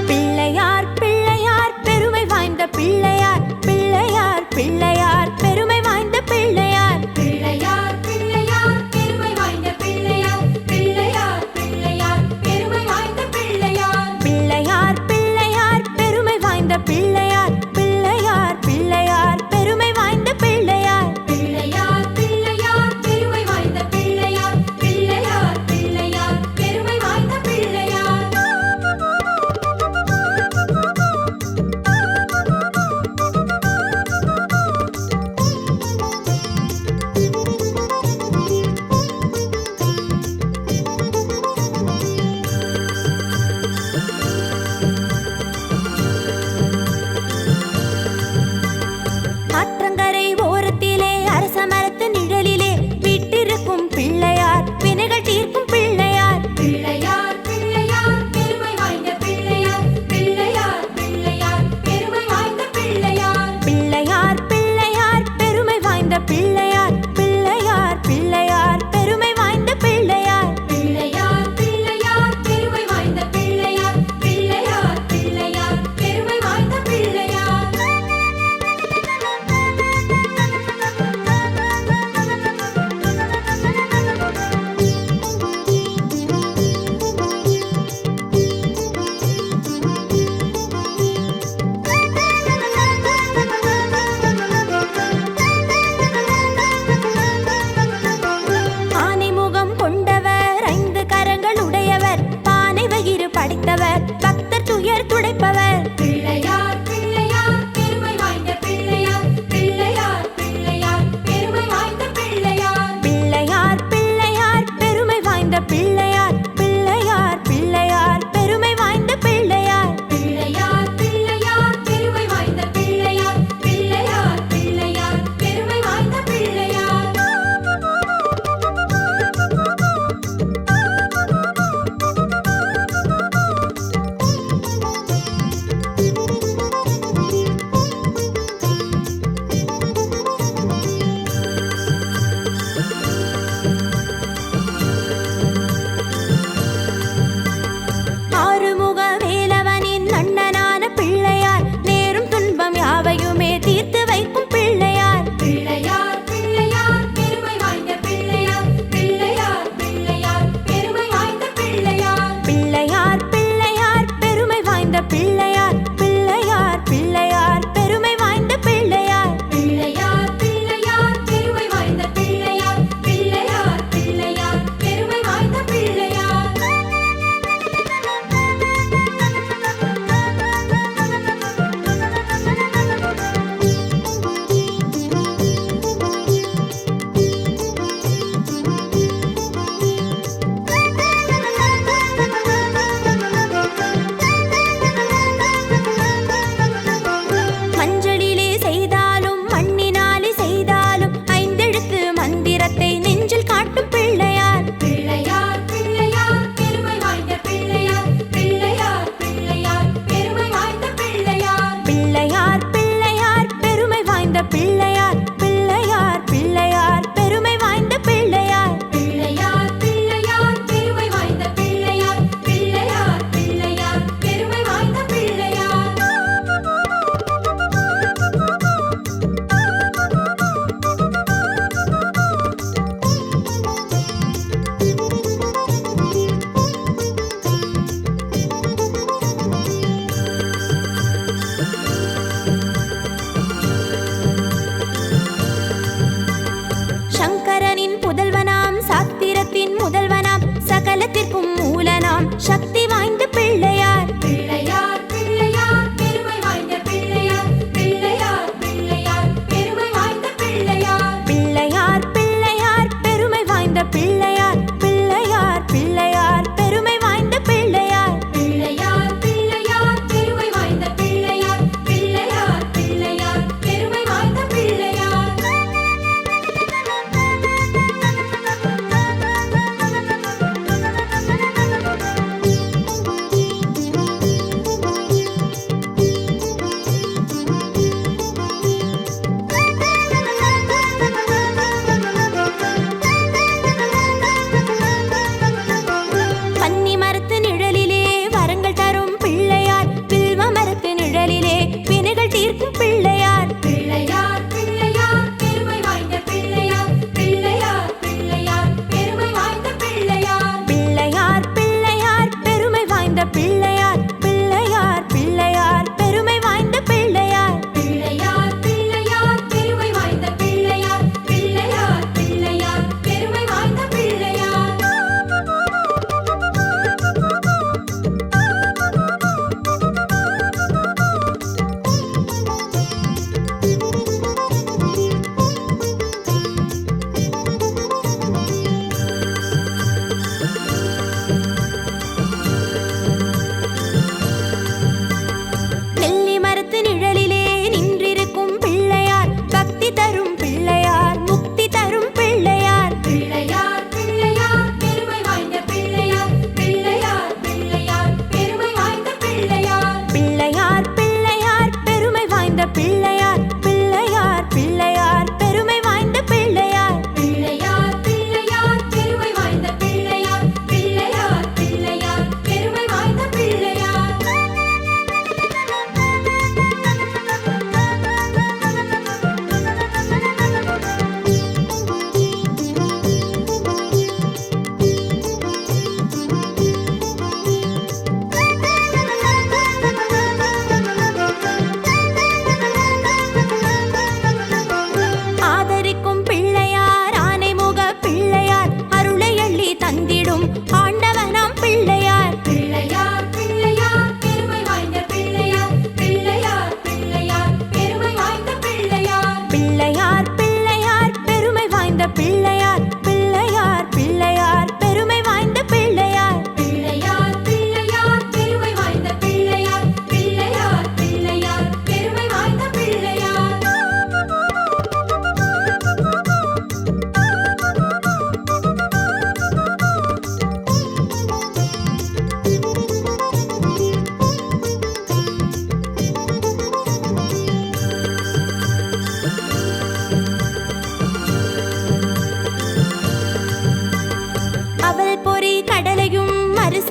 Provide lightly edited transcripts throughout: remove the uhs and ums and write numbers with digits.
பிள்ளையார் பெருமை வாய்ந்த பிள்ளையார். பிள்ளையார் பிள்ளையார் பெருமை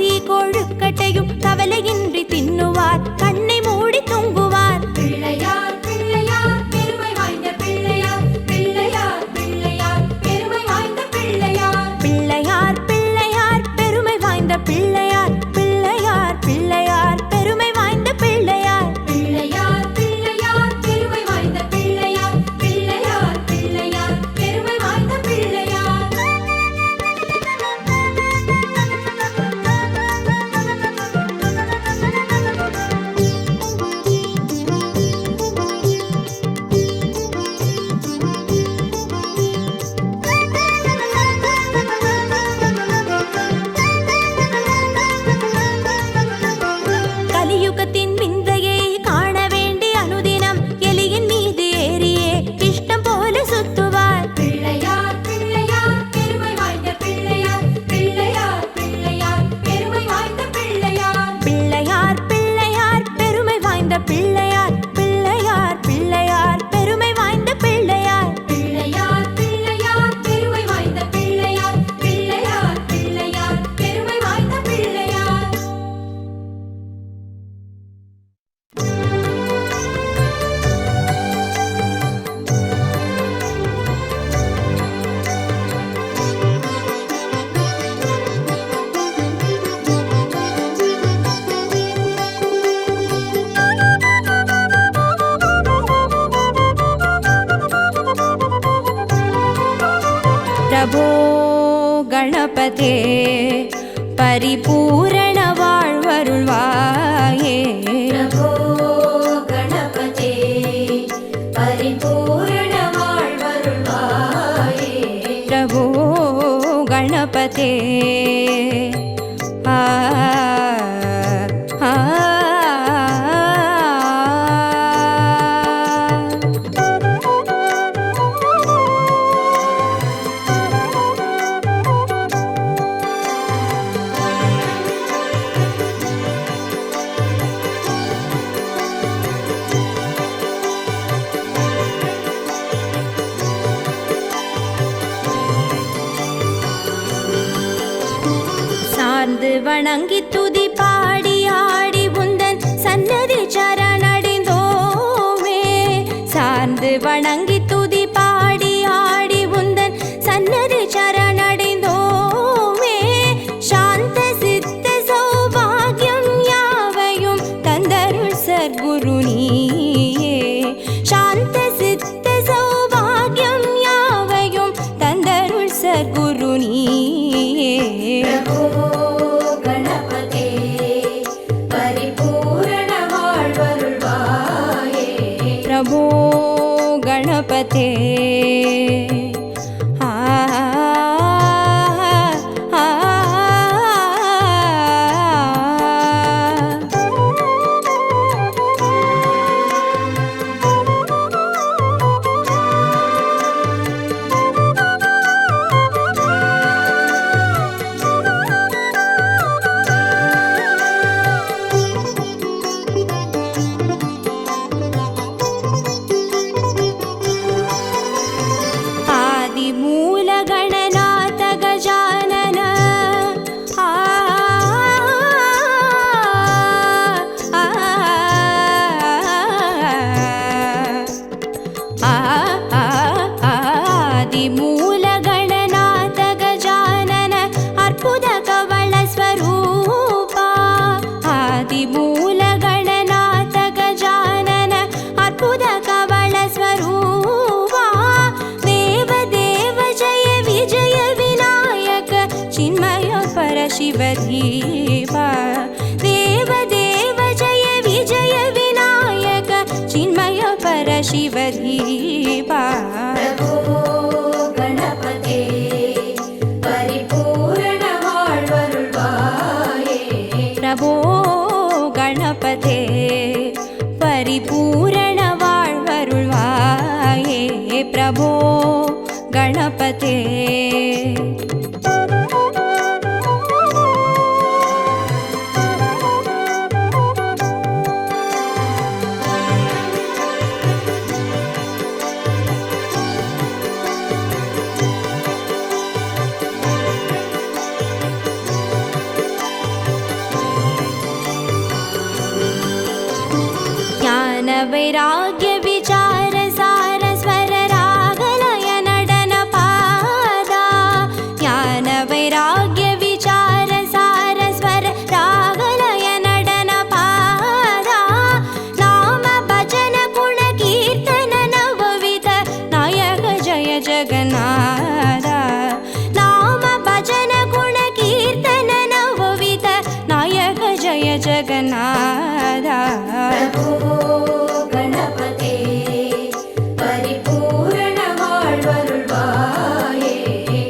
அரிசி கொழுக்கட்டையும் கவலையின்றி தின்னுவார், கண்ணை மூடி தூங்குவார். பிள்ளையார் பிள்ளையார் பெருமை வாய்ந்த பிள்ளையார், பிள்ளையார் பிள்ளையார் பெருமை வாய்ந்த பிள்ளையார். பிள்ளையார் பிள்ளையார் பெருமை வாய்ந்த பிள்ளையார், பிள்ளையார் பிள்ளையார் பெருமை வாய்ந்த பிள்ளையார். பிள்ளையார் பிள்ளையார் பெருமை வாய்ந்த பிள்ளையார், பிள்ளையார் பிள்ளையார் பெருமை வாய்ந்த பிள்ளையார். கலியுகத்தின் விந்தையை காண வேண்டி அனுதினம் எலியின் மீது ஏறியே இஷ்டம் போல சுத்துவார். பிள்ளையார் பிள்ளையார் பெருமை வாய்ந்த பிள்ளையார், பிள்ளையார் பிள்ளையார் பெருமை வாய்ந்த பிள்ளையார். பிள்ளையார் பிள்ளையார் பெருமை வாய்ந்த பிள்ளையார், பிள்ளையார் பிள்ளையார் பெருமை வாய்ந்த பிள்ளையார். பிள்ளையார் பிள்ளையார் பெருமை வாய்ந்த பிள்ளையார், பிள்ளையார் பிள்ளையார் பெருமை வாய்ந்த பிள்ளையார். பிரபோ கணபதே பரிபூரண வாழ்வருள்வாயே. பிரபோ கணபதே பரிபூரண வாழ்வருள்வாயே. பிரபோ கணபதே ஆ ஆ சார்ந்து வணங்கி துதி பாடி ஆடி உந்தன் சன்னதி சரணடைந்தோமே. சார்ந்து வணங்கி துதி பாடி ஆடி உந்தன் சன்னதி சரணடைந்தோமே. சாந்த சித்த சௌபாகியம் யாவையும் தந்தருள் சர்க்குரு நீயே. சாந்த சித்த சௌபாகியம் யாவையும் தந்தருள் சர்க்குரு நீயே. பிரபோ கணபதே பரிபூரண வாழ்வருள்வாயே. பிரபோ கணபதே ஆ ஆ ஆதிமூல கணநாத கஜானன ஆ ஆ ஆதிமூல கணநாத கஜானன அற்புத கவள ஸ்வரூபா. ஆதிமூல கணநாத கஜானன அற்புத கவள ஸ்வரூபா. தேவ தேவ ஜய விஜய விநாயக சின்மய பரசிவ தீபா. தேவ தேவ ஜய விஜய விநாயக சின்மய பரசிவ தீபா. பிரபோ கணபதே பரிபூரண வாழ்வருள்வாயே. பிரபோ கணபதே பரிபூரண வாழ்வருள்வாயே. பிரபோ கணபதே वैराग्य विचार सार स्वर रागलय नडन पादा ज्ञान वैराग्य विचार सार स्वर रागलय नडन पादा नाम भजन गुण कीर्तन नवविध नायक जय जगन्नाथ नाम भजन गुण कीर्तन नवविध नायक जय जगन्नाथ प्रभो गणपते परिपूर्ण வாழ்வருள்வாயே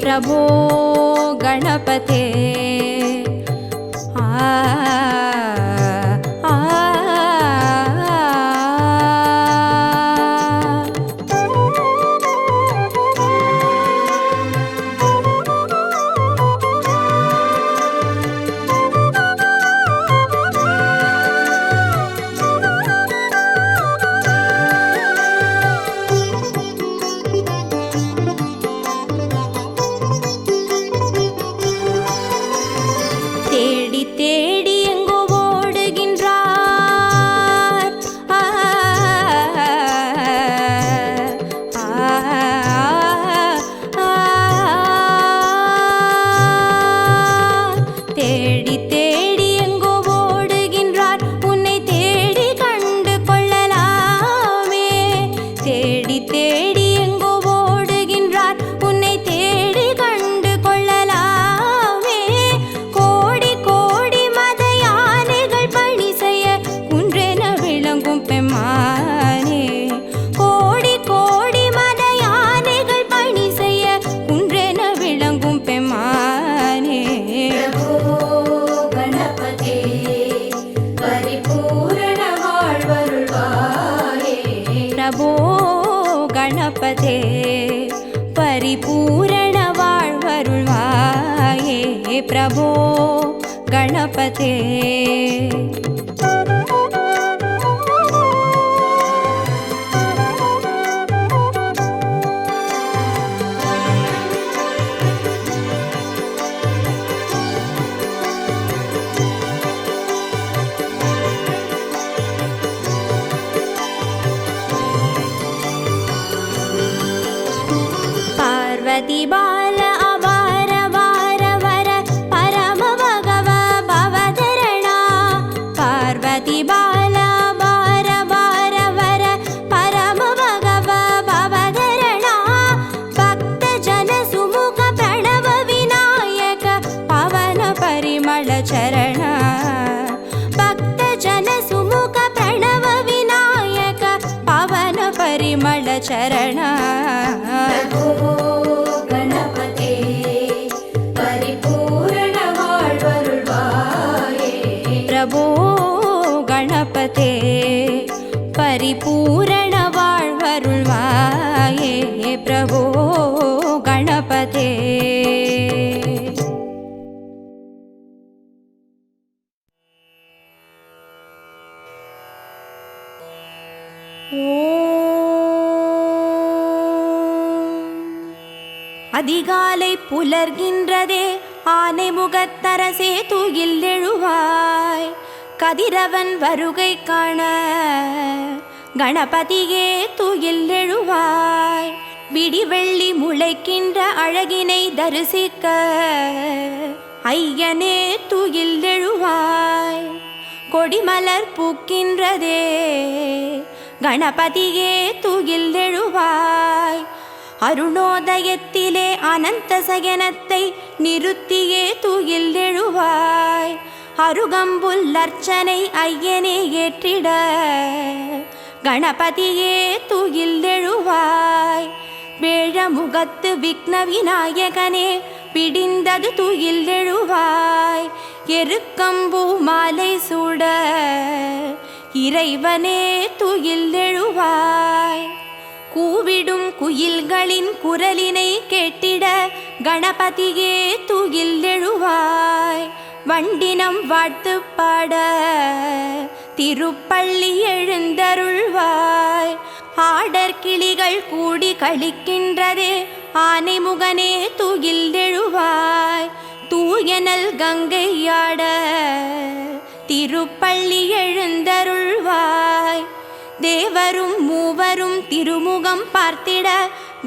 प्रभो गणपते आ आ தேடி தேடி எங்கோ ஓடுகின்றார் தேடி தேடி எங்கோ ஓடுகின்றார் உன்னை தேடி கண்டு கொள்ளலாமே தேடி தேடி எங்கோ ஓடுகின்றார் உன்னை தேடி கண்டு கொள்ளலாமே கோடி கோடி மத யானைகள் பணி செய்ய குன்றென விளங்கும் பெம்மானே கோடி கோடி மத யானைகள் பணி செய்ய குன்றென விளங்கும் பெம்மானே प्रभो गणपते परिपूर्ण வாழ்வருள்வாயே प्रभो गणपते परिपूर्ण வாழ்வருள்வாயே प्रभो गणपते पार्वती बाल अवार वार वर परम भगव भवधरणा पार्वती बाल अवार वार वर परम भगव भवधरणा भक्त जन सुमुख प्रणव विनायक पवन परिमल चरण भक्त जन सुमुख प्रणव विनायक पवन परिमल चरण प्रभो गणपते परिपूर्ण வாழ்வருள்வாயே प्रभो गणपते परिपूर्ण வாழ்வருள்வாயே प्रभो गणपते அதிகாலை புலர்கின்றதே ஆனை முகத்தரசே தூயில் எழுவாய் கதிரவன் வருகை காண கணபதியே தூயில் எழுவாய் விடிவெள்ளி முளைக்கின்ற அழகினை தரிசிக்க ஐயனே தூயில் எழுவாய் கொடிமலர் பூக்கின்றதே கணபதியே தூயில் எழுவாய் அருணோதயத்திலே அனந்த சயனத்தை நிறுத்தியே தூயில் எழுவாய் அருகம்புல் அர்ச்சனை ஐயனே ஏற்றிட கணபதியே தூயில் எழுவாய் வேழமுகத்து விக்ன விநாயகனே பிடிந்தது தூயில் எழுவாய் எருக்கம்பூ மாலை சூட இறைவனே தூயில் எழுவாய் கூவிடும் குயில்களின் குரலினை கேட்டிட கணபதியே தூயில் எழுவாய் வண்டினம் வாழ்த்து பாட திருப்பள்ளி எழுந்தருள்வாய் ஆடர் கிளிகள் கூடி கழிக்கின்றதே ஆனைமுகனே தூயில் எழுவாய் தூயனல் கங்கையாட திருப்பள்ளி எழுந்தருள்வாய் தேவரும் மூவரும் திருமுகம் பார்த்திட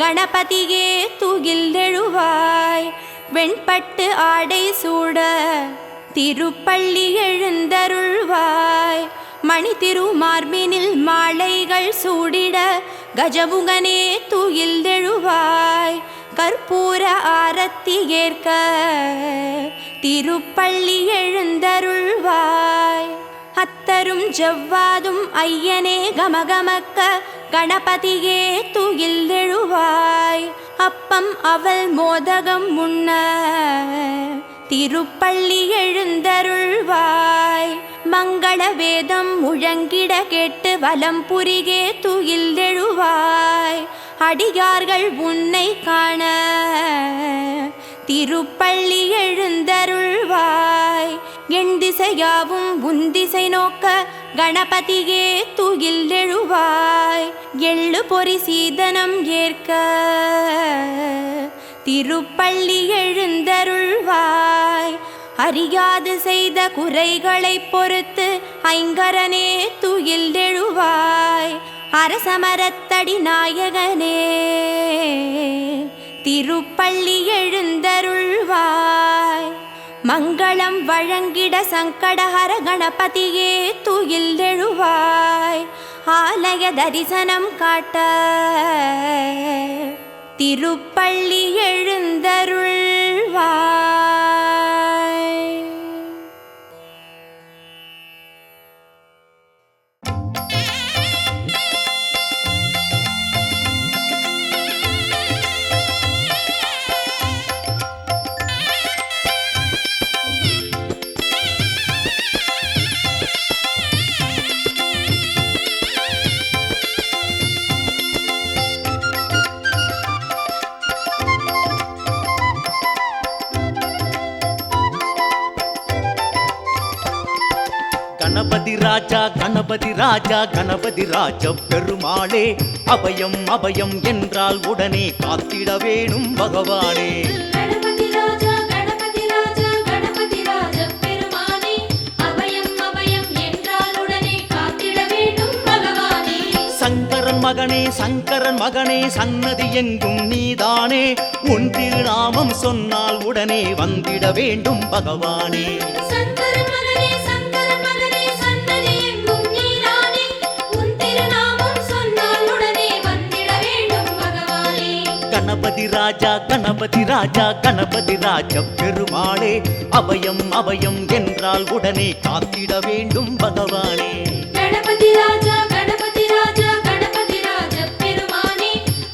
கணபதியே துகிலெழுவாய். வெண்பட்டு ஆடை சூட திருப்பள்ளி எழுந்தருள்வாய். மணி திருமார்பினில் மாலைகள் சூடிட கஜமுகனே துகிலெழுவாய். கற்பூர ஆரத்தி ஏற்க திருப்பள்ளி எழுந்தருள்வாய். அத்தரும் ஜவ்வாதும் ஐயனே கமகமக்க கணபதியே துகிலெழுவாய். அப்பம் அவல் மோதகம் முன்ன திருப்பள்ளி எழுந்தருள்வாய். மங்கள வேதம் முழங்கிட கேட்டு வலம் புரிகே துகிலெழுவாய். அடியார்கள் உன்னை காண திருப்பள்ளி எழுந்தருள்வாய். எண் திசையாவும் உந்திசை நோக்க கணபதியே துகிலெழுவாய். எள்ளு பொறி சீதனம் ஏற்க திருப்பள்ளி எழுந்தருள்வாய். அறியாது செய்த குறைகளை பொறுத்து ஐங்கரனே துகிலெழுவாய். அரசமரத்தடி நாயகனே திருப்பள்ளி எழுந்தருள்வாய். மங்களம் வழங்கிட சங்கடஹர கணபதியே துகிலெழுவாய். ஆலய தரிசனம் காட்ட திருப்பள்ளி எழுந்தருள்வாய். கணபதி ராஜா கணபதி ராஜா கணபதி ராஜ பெருமாளே, அபயம் அபயம் என்றால் உடனே காத்திட வேணும் பகவானே. கணபதி ராஜா கணபதி ராஜா கணபதி ராஜ பெருமானே, அபயம் அபயம் என்றால் உடனே காத்திட வேண்டும் பகவானே. சங்கரன் மகனே சங்கரன் மகனே சன்னதி எங்கும் நீதானே, உன் திருநாமம் சொன்னால் உடனே வந்திட வேண்டும் பகவானே. சங்கரன் மகனே சங்கரன் மகனே சன்னதி எங்கும் நீதானே, உன் திருநாமம் சொன்னால் உடனே வந்திட வேண்டும் பகவானே. கணபதி ராஜா கணபதி ராஜா கணபதி ராஜ பெருமாளே, அபயம் அபயம் என்றால் உடனே காத்திட வேண்டும் பகவானே. கணபதி ராஜா கணபதி ராஜா கணபதி ராஜ பெருமானே,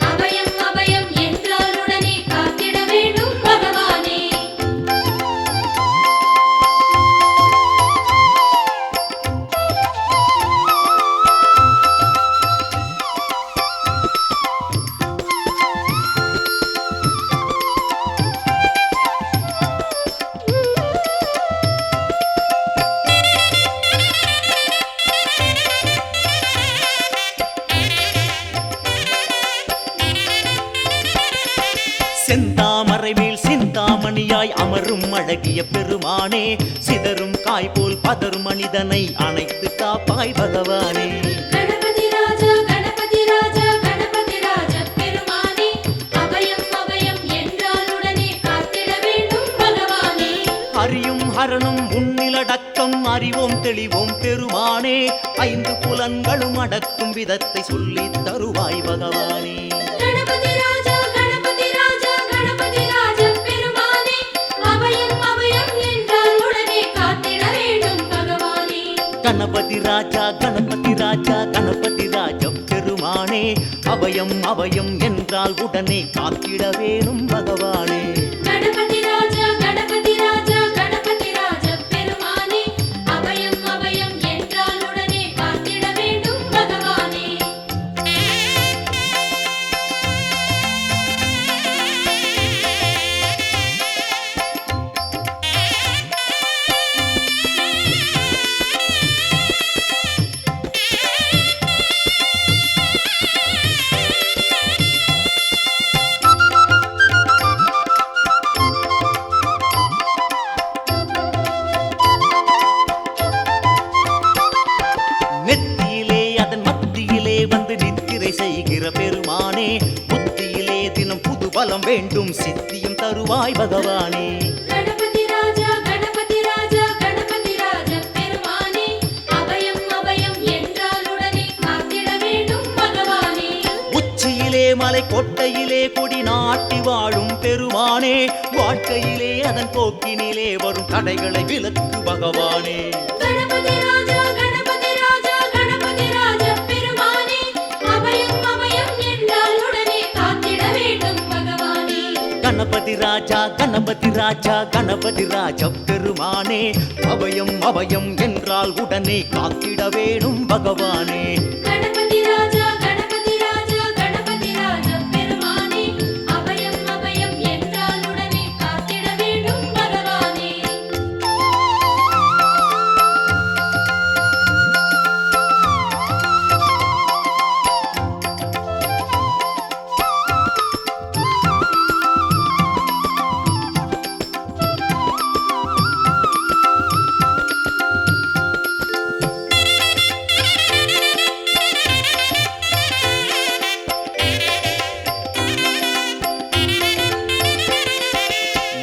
அபயம் அபயம் என்றால் உடனே காத்திட வேண்டும் பகவானே. செந்தாமரை மேல் சிந்தாமணியாய் அமரும் அழகிய பெருமானே, சிதறும் காய் போல் பதரும் மனிதனை அணைத்து காப்பாய் பகவானே. கணபதி ராஜா கணபதி ராஜா கணபதி ராஜ பெருமானே, அபயம் அபயம் என்றால் உடனே காத்திட வேண்டும் பகவானே. அறியும் ஹரணும் உன்னிலடக்கம் அறிவோம் தெளிவோம் பெருமானே, ஐந்து புலன்களும் அடக்கும் விதத்தை சொல்லித் தருவாய் பகவானே. கணபதி ராஜா கணபதி ராஜா கணபதி ராஜ பெருமானே, அபயம் அபயம் என்றால் உடனே காத்திட வேண்டும் பகவானே. கணபதி ராஜா கணபதி ராஜா கணபதி ராஜ பெருமானே, அபயம் அபயம் என்றால் உடனே காத்திட வேணும் பகவானே. கணபதி ராஜா கணபதி ராஜா கணபதி ராஜ பெருமானே, அபயம் அபயம் என்றால் உடனே காத்திட வேண்டும் பகவானே. வேண்டும் சித்தியும் தருவாய் பகவானே. கணபதி ராஜா கணபதி ராஜா கணபதி ராஜ பெருமானே அபயம் அபயம் என்றால் உடனே காத்திட வேண்டும் பகவானே. உச்சியிலே மலை கொட்டையிலே கொடி நாட்டி வாழும் பெருமானே வாழ்க்கையிலே அதன் போக்கினிலே வரும் தடைகளை விலக்கு பகவானே. கணபதி ராஜா கணபதி ராஜா கணபதி ராஜ பெருமானே அபயம் அபயம் என்றால் உடனே காத்திட வேண்டும் பகவானே. கணபதி ராஜா கணபதி ராஜா கணபதி ராஜ பெருமானே அபயம் அபயம் என்றால் உடனே காத்திட வேணும் பகவானே. கணபதி ராஜா கணபதி ராஜா கணபதி ராஜ பெருமானே அபயம் அபயம் என்றால் உடனே காத்திட வேண்டும் பகவானே.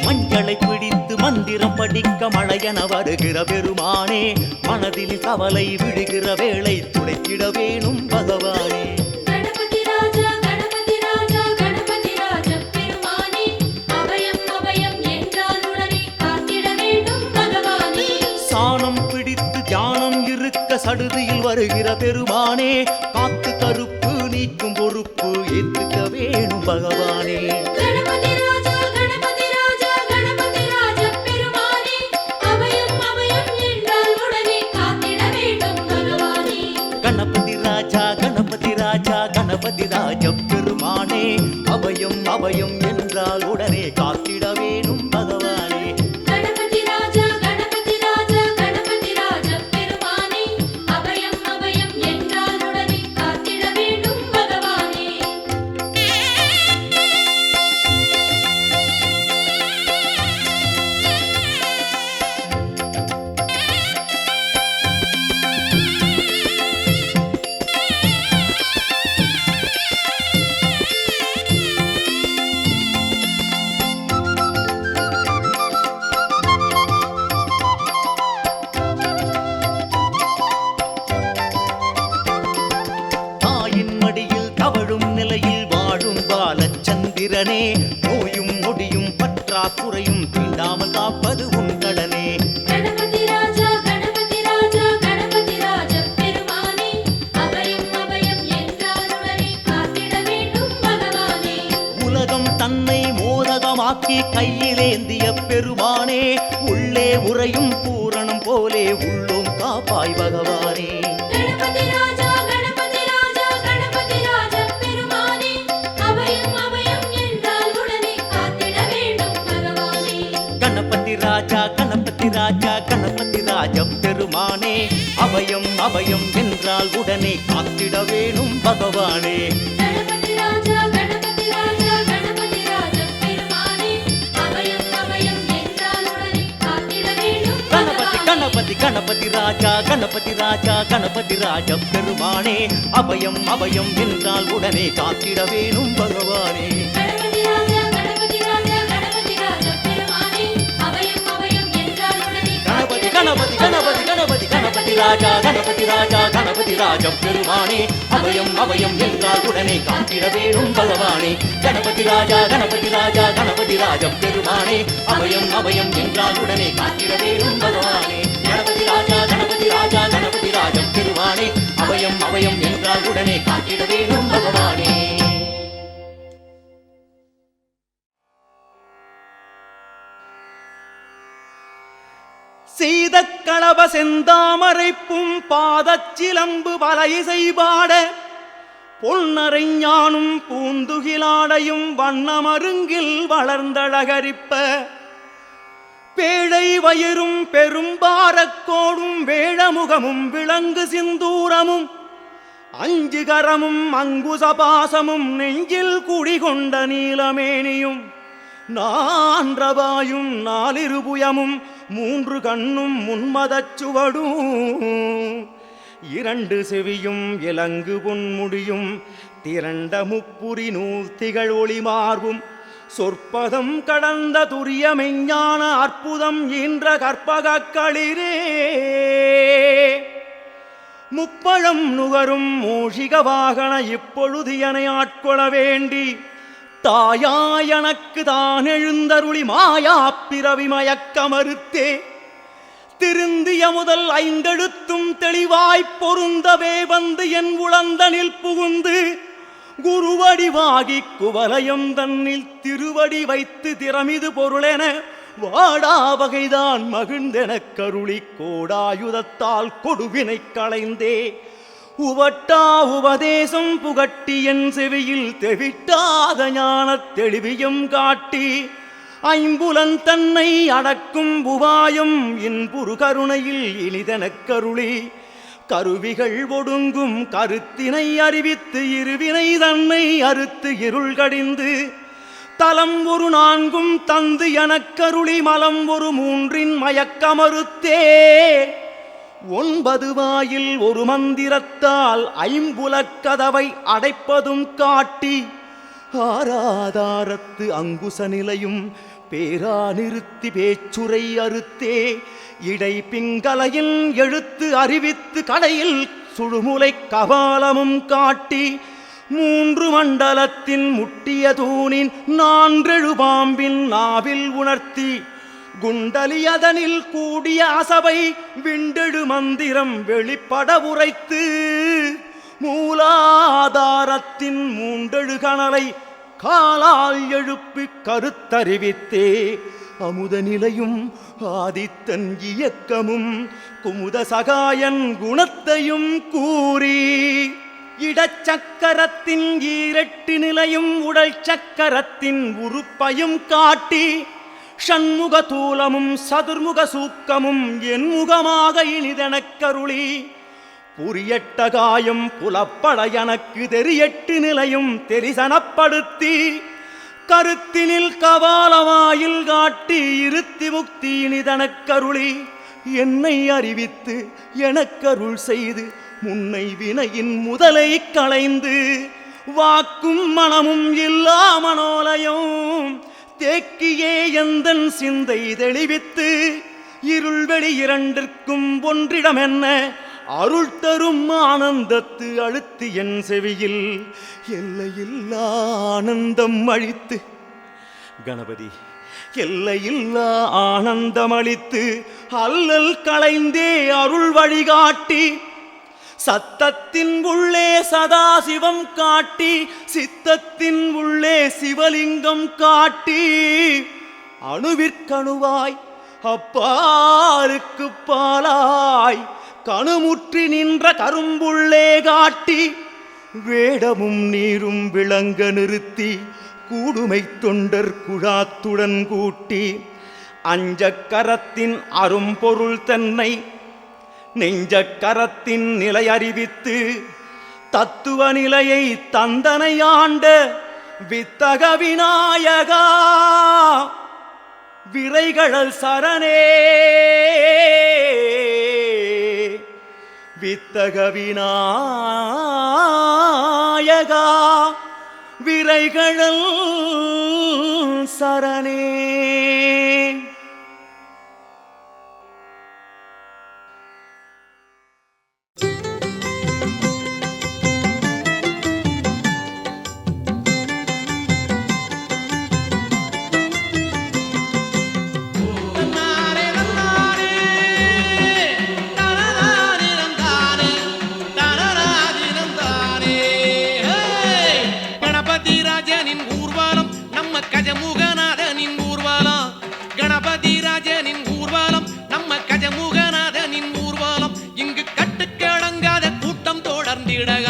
மஞ்சளை பிடித்து மந்திரம் படிக்க மழையென வருகிற பெருமானே மனதில் கவலை விழுகிற வேளை துடைத்திட வேணும் பகவானே. கணபதி ராஜா கணபதி ராஜா கணபதி ராஜ பெருமானே அபயம் அபயம் என்றால் உடனே காத்திட வேண்டும் பகவானே. சாணம் பிடித்து தியானம் இருக்க சடுதியில் வருகிற பெருமானே காத்து கருப்பு நீக்கும் பொறுப்பு ஏத்துக்க வேணும் பகவானே. கணபதி ராஜா கணபதி ராஜா கணபதி ராஜ பெருமானே அபயம் அபயம் என்றால் உடனே காத்திட வேண்டும் பகவானே. கணபதி ராஜா கணபதி ராஜா கணபதி ராஜ பெருமானே அபயம் அபயம் என்றால் உடனே காத்திட வேணும் பகவானே. கணபதி ராஜா கணபதி ராஜா கணபதி ராஜ பெருமானே அபயம் அபயம் என்றால் உடனே காத்திட வேண்டும் பகவானே. தாயின் மடியில் தவழும் நிலையில் வாழும் பாலச்சந்திரனே நோயும் நொடியும் பற்றாக்குறையும் தீண்டாமல் காப்பது உன் கடனே. கணபதி ராஜா கணபதி ராஜா கணபதி ராஜ பெருமானே அபயம் அபயம் என்றால் உடனே காத்திட வேண்டும் பகவானே. உலகம் தன்னை மோதகமாக்கி கையிலேந்திய பெருமானே உள்ளே உறையும் பூரணம் போலே உள்ளோம் காப்பாய் பகவானே. கணபதி ராஜா கணபதி ராஜா கணபதி ராஜ பெருமானே அபயம் அபயம் என்றால் உடனே காத்திட வேண்டும் பகவானே. கணபதி ராஜா கணபதி ராஜா கணபதி ராஜ பெருமானே அபயம் அபயம் என்றால் உடனே காத்திட வேணும் பகவானே. கணபதி ராஜா கணபதி ராஜா கணபதி ராஜ பெருமானே அபயம் அபயம் என்றால் உடனே காத்திட வேண்டும் கணபதி பகவானே. கணபதி கணபதி ராஜா கணபதி ராஜா கணபதி ராஜ பெருமானே அபயம் அபயம் என்றால் உடனே காத்திட வேணும் பகவானே. கணபதி ராஜா கணபதி ராஜா கணபதி ராஜ பெருமானே அபயம் அபயம் என்றால் உடனே கணபதி கணபதி கணபதி கணபதி கணபதி ராஜா கணபதி ராஜா கணபதி ராஜ பெருமானே அபயம் அபயம் என்றால் உடனே காத்திட வேணும் பகவானே. கணபதி ராஜா கணபதி ராஜா கணபதி ராஜ பெருமானே அபயம் அபயம் என்றால் உடனே காத்திட வேணும் பகவானே. கணபதி ராஜா கணபதி ராஜா கணபதி ராஜ பெருமானே அபயம் அபயம் என்றால் உடனே காத்திட வேணும் பகவானே. சீதக்களப செந்தாமரைப்பும் பாதச்சிலம்பு பலை செய்பாட பொன்னரைஞானும் பூந்துகிலாடையும் வண்ணமருங்கில் வளர்ந்தழகரிப்ப பேழை வயிறும் பெரும்பாரக்கோடும் வேழமுகமும் விளங்கு சிந்தூரமும் அஞ்சுகரமும் அங்குசபாசமும் நெஞ்சில் குடிகொண்ட நீலமேனியும் நான்றபாயும் நாலிருபுயமும் மூன்று கண்ணும் முன்மதச் சுவடும் இரண்டு செவியும் இலங்கு பொன்முடியும் திரண்ட முப்புரி நூல் திகழ் ஒளி மார்பும் சொற்பதம் கடந்த துரிய மெஞ்ஞான அற்புதம் ஈன்ற கற்பகக்களிரே முப்பழம் நுகரும் மூஷிக வாகன இப்பொழுது என ஆட்கொள்ள வேண்டி தாயாயனக்கு தான் எழுந்தருளி மாயா பிறவி மயக்கமறுத்தே திருந்திய முதல் ஐந்தெழுத்தும் தெளிவாய்ப் பொருந்தவே வந்து என் உளந்தனில் புகுந்து குருவடிவாகி குவலயம் தன்னில் திருவடி வைத்து திறமிது பொருளென வாடா வகைதான் மகிழ்ந்தெனக் கருளி கோடாயுதத்தால் கொடுவினை களைந்தே உவட்டா உபதேசம் புகட்டி என் செவியில் தெவிட்டாத ஞானத் தெளிவியும் காட்டி ஐம்புலன் தன்னை அடக்கும் உபாயம் இன்புறு கருணையில் இனிதெனக் கருளி கருவிகள் ஒடுங்கும் கருத்தினை அறிவித்து இருவினை தன்னை அறுத்து இருள் கடிந்து தலம் ஒரு நான்கும் தந்து எனக்கருளி மலம் ஒரு மூன்றின் மயக்கமறுத்தே 9 வாயில் ஒரு மந்திரத்தால் ஐம்புலக்கதவை அடைப்பதும் காட்டி ஆராதாரத்து அங்குச நிலையும் பேரா நிறுத்தி பேச்சுரை அறுத்தே இடை பிங்கலையில் எழுத்து அறிவித்து கடையில் சுழுமுலை கபாலமும் காட்டி 3 மண்டலத்தின் முட்டிய தூணின் 4 பாம்பின் நாவில் உணர்த்தி குண்டலியதனில் கூடிய அசபை விண்டெழு மந்திரம் வெளிப்பட உரைத்து மூலாதாரத்தின் 3 கணலை காலால் எழுப்பி கருத்தறிவித்தே அமுத நிலையும் ஆதித்தன் இயக்கமும் குமுத சகாயன் குணத்தையும் கூறி இடச்சக்கரத்தின் 8 நிலையும் உடல் சக்கரத்தின் உறுப்பையும் காட்டி ஷண்முக தூலமும் சதுர்முக சூக்கமும் என் முகமாக இனிதெனக் கருளி புரியட்ட காயம் புலப்பட எனக்கு தெரியட்டு நிலையும் தெரிசனப்படுத்தி கருத்தினில் கபாலவாயில் காட்டி இருத்தி முக்தி இனிதெனக் கருளி என்னை அறிவித்து எனக்கருள் செய்து முன்னை வினையின் முதலை களைந்து வாக்கும் மனமும் இல்லா மனோலயம் தேக்கியே எந்தன் சிந்தை தெளிவித்து இருள் வெளி இரண்டிற்கும் ஒன்றிடம் என்ன அருள் தரும் ஆனந்தத்து அழுத்து என் செவியில் எல்லையில்லா ஆனந்தம் அளித்து கணபதி எல்லையில்லா ஆனந்தம் அளித்து அல்லல் களைந்தே அருள் வழிகாட்டி சத்தத்தின் உள்ளே சதாசிவம் காட்டி சித்தத்தின் உள்ளே சிவலிங்கம் காட்டி அணுவிற்கணுவாய் அப்பாருக்கு பாலாய் கணுமுற்றி நின்ற கரும்புள்ளே காட்டி வேடமும் நீரும் விளங்க நிறுத்தி கூடுமை தொண்டர் குழாத்துடன் கூட்டி அஞ்சக்கரத்தின் அரும்பொருள் தன்னை நெஞ்சக்கரத்தின் நிலை அறிவித்து தத்துவ நிலையை தந்தனை ஆண்ட வித்தக விநாயகா விரைகழல் சரணே வித்தக விநாயகா விரைகழல் சரணே.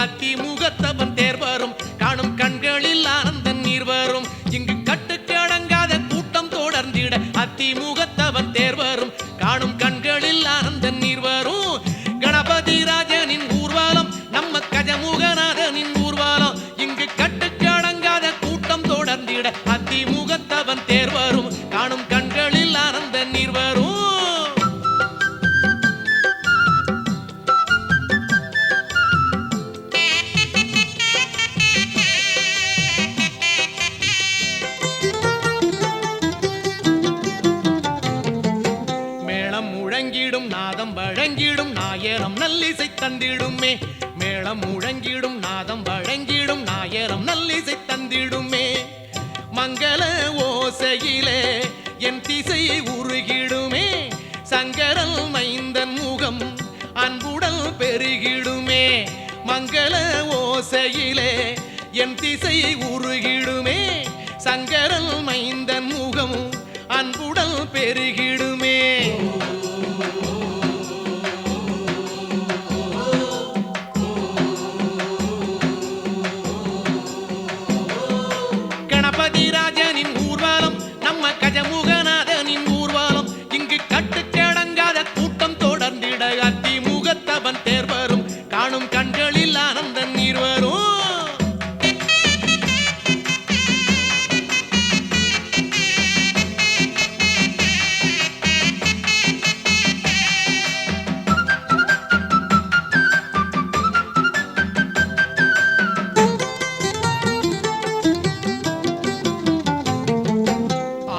அதிமுகத்தவன் தேர் வரும் காணும் கண்களில் ஆனந்த நீர் வரும் இங்கு கட்டுக்கு அடங்காத கூட்டம் தொடர்ந்திட அதிமுகத்தவன் தேர் வரும் காணும் கண்களில் ஆனந்த நீர் வரும் கணபதி ராஜனின் ஊர்வலம் நம்ம கஜமுகநாதனின் ஊர்வலம் இங்கு கட்டுக்கு அடங்காத கூட்டம் தொடர்ந்திட அதிமுகத்தவன் தேர் வரும் காணும் கண்களில் ஆனந்த நீர் வரும். முழங்கிடும் நாதம் வழங்கிடும் நாயரம் நல்லிசை தந்திடுமே மேளம் முழங்கிடும் நாதம் வழங்கிடும் நாயரம் நல்லிசை தந்திடுமே மங்கள ஓசையிலே என் திசை உருகிடுமே சங்கரல் மைந்தன் முகம் அன்புடல் பெருகிடுமே மங்கள ஓசையிலே என் திசை உருகிடுமே சங்கரல் மைந்தன் முகம் அன்புடல் பெருகிடுமே கணபதி ராஜனின் ஊர்வலம் நம்ம கஜமுகநாதனின் ஊர்வலம் இங்கு கட்டுக்கடங்காத கூட்டம் தொடர்ந்திட அத்தி முகத்தவன் தேர் வரும் காணும் கண்களில் ஆனந்த நீர் வரும்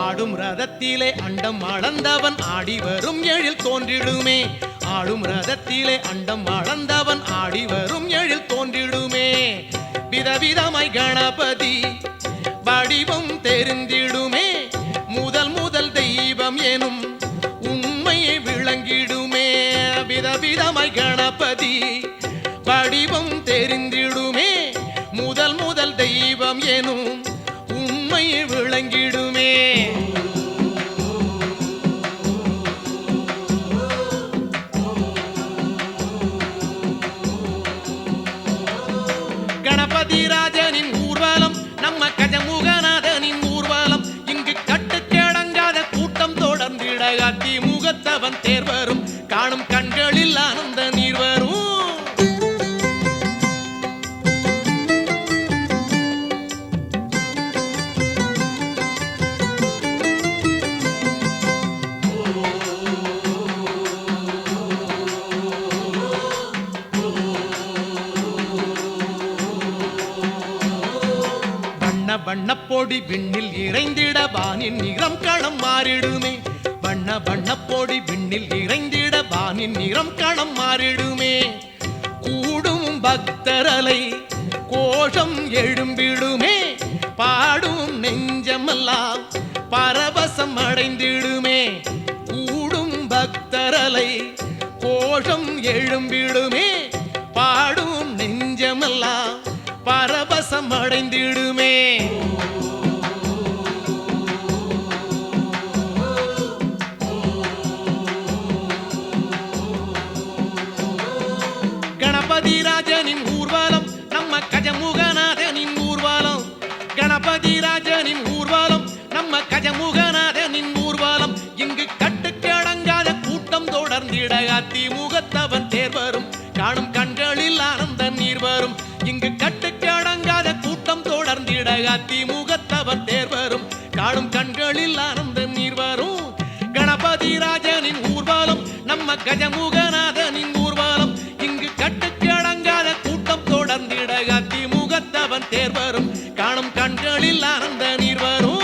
ஆடும் ரதத்திலே அண்டம் அளந்தவன் ஆடி வரும் எழில் தோன்றிடுமே ஆடும் ரதத்திலே அண்டம் அளந்தவன் ஆடி வரும் எழில் தோன்றிடுமே விதவிதமாய் கணபதி வடிவம் தெரிந்திடுமே முதல் முதல் தெய்வம் எனும் உண்மையை விளங்கிடுமே விதவிதமாய் கணபதி வடிவம் தெரிந்திடுமே முதல் முதல் தெய்வம் எனும் உண்மை விளங்கிடுமே கணபதி ராஜனின் ஊர்வலம் நம்ம கஜமுகநாதனின் ஊர்வலம் இங்கு கட்டுக்கடங்காத கூட்டம் தொடர்ந்திட அத்தி முகத்தவன் தேர் வரும் காணும் கண்களில் ஆனந்த நீர் வரும் வண்ணப்பொடி விண்ணில் இறைந்திட வானின் நிறம் களம் மாறிடுமே வண்ணப்பொடி விண்ணில் இறைந்திட வானின் நிறம் களம் மாறிடுமே கூடும் பக்தரலை கோஷம் எழும்பிடுமே பாடும் நெஞ்சமெல்லாம் பரவசம் அடைந்திடுமே கூடும் பக்தரலை கோஷம் எழும்பிடுமே பாடும் நெஞ்சமெல்லாம் பரவசம் அடைந்திடுமே கணபதி ராஜனின் ஊர்வலம் நம்ம கஜமுகநாதனின் ஊர்வலம் கணபதி ராஜனின் ஊர்வலம் நம்ம கஜமுகநாதனின் ஊர்வலம் இங்கு கட்டுக்கடங்காத கூட்டம் தொடர்ந்திட அத்தி முகத்தவன் தேர் வரும் காணும் கண்களில் ஆனந்த நீர் வரும் இங்கு கட்டுக்கடங்காத கூட்டம் தொடர்ந்திட அத்தி முகத்தவன் தேர் வரும் காணும் கண்களில் ஆனந்த நீர் வரும் கணபதி ராஜனின் ஊர்வலம் நம்ம கஜமுகநாதனின் ஊர்வலம் இங்கு கட்டுக்கடங்காத கூட்டம் தொடர்ந்திட அத்தி முகத்தவன் தேர் வரும் காணும் கண்களில் ஆனந்த நீர் வரும்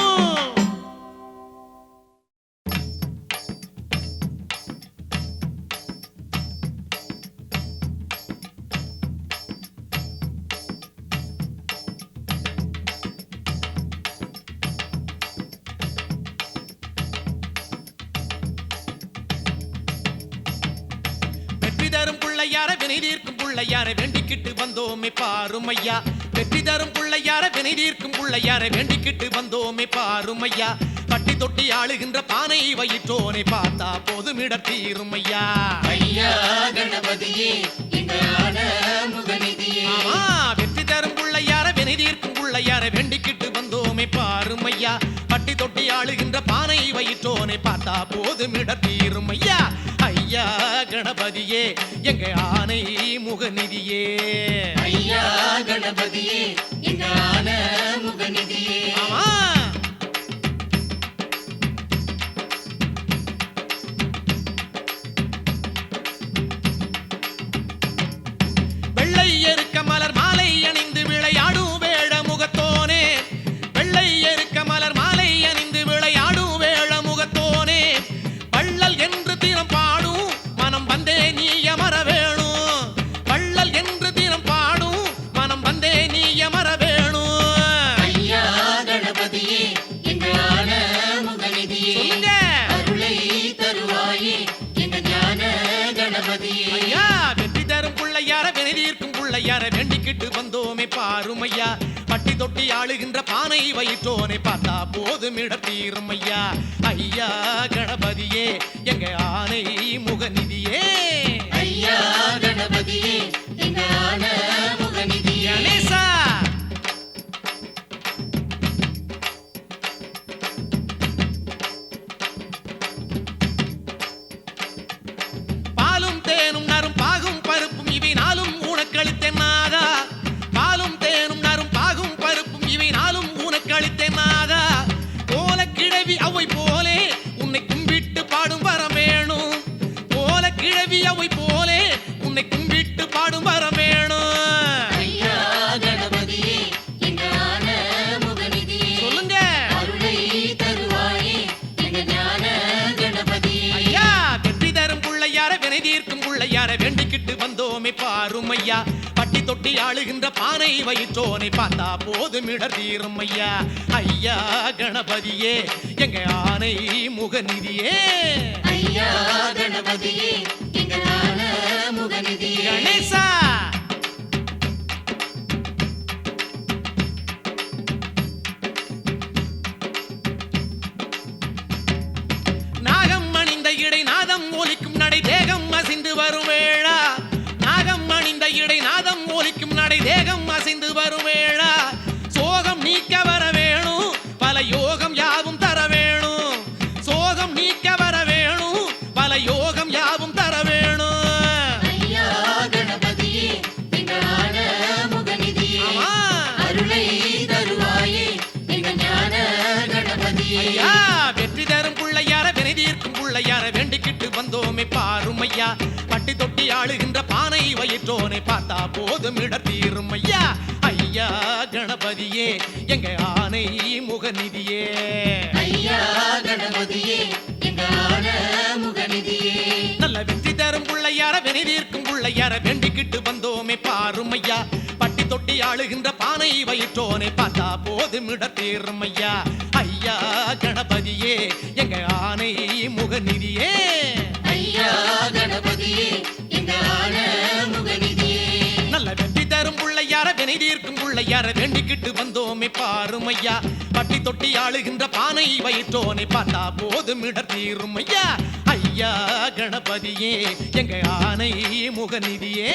வினை தீர்க்கும் புள்ளையாரை வேண்டிக்கிட்டு வந்தோமே பாருமையா வெற்றி தரும் புள்ளையாரை வினை தீர்க்கும் புள்ளையாரை வேண்டிக்கிட்டு வந்தோமே பாருமையா பட்டி தொட்டி ஆளுகின்ற பானை வயிற்றோனை பார்த்தா போதும் இடர் தீருமையா ஐயா கணபதியே எங்களான முகநிதியே வெற்றி தரும் புள்ளையாரை வினை தீர்க்கும் புள்ளையாரை வேண்டிக்கிட்டு வந்தோமே பாருமையா பட்டி தொட்டி ஆளுகின்ற பானை வயிற்றோனை பார்த்தா போதும் இடர் தீருமையா ஐயா கணபதியே எங்க ஆனை முகநிதியே ஐயா கணபதியே எங்களான முகநிதியே வெள்ளை எருக்க மலர் மாலை அணிந்து விளையாடும் வேழ முகத்தோனே வெள்ளை எருக்க மலர் மாலை அணிந்து விளையாடும் வேழ முகத்தோனே வள்ளல் என்று திறம் பாடும் ஐயா பட்டி தொட்டி ஆளுகின்ற பானை வயிற்றோனை பார்த்தா போதும் இடத்தீரும் ஐயா ஐயா கணபதியே எங்க ஆனை முகநிதியே ஐயா கணபதியே எங்க ஆன முகநிதியே கணேசா பாலும் தேனும் நரும் பாகும் பருப்பும் இவை நாளும் உனக்களித்தென்னாதா பாலும் தேனும் நரும் பாகும் பருப்பும் இவை நாளும் உனக்களித்தென்னாதா போல கிழவி அவை போலே உன்னை கும்பிட்டு பாடும் வரம் வேணும் போல கிழவி அவை போலே உன்னை கும்பிட்டு பாடும் வரம் வேணும் ஐயா கணபதியே எங்க ஆன முகநிதியே சொல்லுங்க அருளை தருவாயே எங்க ஞான கணபதியே ஐயா வெற்றி தரும் புள்ளையார வினை தீர்க்கும் புள்ளையார வேண்டிக்கிட்டு வந்தோமே பாரும் ஐயா பட்டி தொட்டி ஆளுகின்ற பானை வயிற்றோனை பார்த்தா போதும் இடர் தீரும் ஐயா ஐயா கணபதியே எங்க ஆனை முகநிதியே ஐயா கணபதியே எங்க ஞான முகநிதியே கணேசா நாகம் அணிந்த இடை நாதம் ஒலிக்கும் நடை தேகம் அசைந்து வரும் வேளா நாகம் அணிந்த இடை நாதம் ஒலிக்கும் நடை தேகம் அசைந்து வரும் வேளா சோகம் நீக்க வர வேணும் பல யோகம் யாவும் தர வேணும் சோகம் நீக்க வர வேணும் பல யோகம் யாவும் தர வேணும் ஐயா கணபதியே எங்க ஆன முகநிதியே ஆமா. அருளை தருவாயே எங்க ஞான கணபதியே ஐயா வெற்றி தரும் புள்ளையார வினை தீர்க்கும் புள்ளையார வேண்டிக்கிட்டு வந்தோமே பாரும் ஐயா பட்டி தொட்டி ஆளுகின்ற பானை வயிற்றோனை பார்த்தா போதும் இடர் தீரும் ஐயா ஐயா கணபதியே எங்க ஆனை முகநிதியே ஐயா கணபதியே எங்க ஆன முகநிதியே நல்ல வெற்றி தரும் புள்ளையார வினை தீர்க்கும் புள்ளையார வேண்டிக்கிட்டு வந்தோமே பாரும் ஐயா பட்டி தொட்டி ஆளுகின்ற பானை வயிற்றோனை பார்த்தா போதும் இடர் தீரும் ஐயா ஐயா கணபதியே எங்க ஆனை முகநிதியே ஐயா கணபதியே எங்க ஆன முகநிதியே நல்ல வெற்றி தரும் புள்ளையார வினை தீர்க்கும் புள்ளையார வேண்டிக்கிட்டு வந்தோமே பாரும் ஐயா பட்டி தொட்டி ஆளுகின்ற பானை வயிற்றோனை பார்த்தா போதும் இடர் தீரும் ஐயா ஐயா கணபதியே எங்க ஆனை முகநிதியே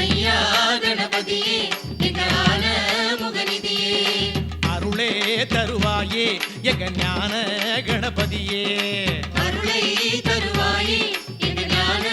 ஐயா கணபதியே எங்க ஆன முகநிதியே அருளே தருவாயே எங்க ஞான கணபதியே அருளை தருவாயே எங்க ஞான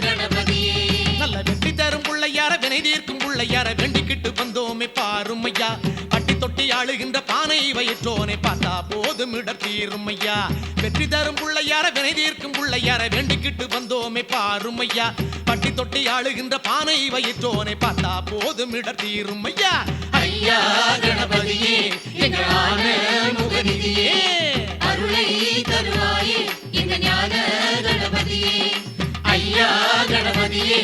கணபதியே நல்ல வெற்றி தரும் புள்ளையார வினை தீர்க்கும் புள்ளையார வேண்டிக்கிட்டு வந்தோமே பாரும் ஐயா பட்டி தொட்டி ஆளுகின்ற பானை வயிற்றோனை பார்த்தா போதும் இடர் தீரும் ஐயா வெற்றி தரும் புள்ளையார வினை தீர்க்கும் புள்ளையார வேண்டிக்கிட்டு வந்தோமே பாரும் ஐயா பட்டி தொட்டி ஆளுகின்ற பானை வயிற்றோனை பார்த்தா போதும் இடர் தீரும் ஐயா ஐயா கணபதியே எங்க ஆன முகநிதியே அருளை தருவாயே எங்க ஞான கணபதியே ஐயா கணபதியே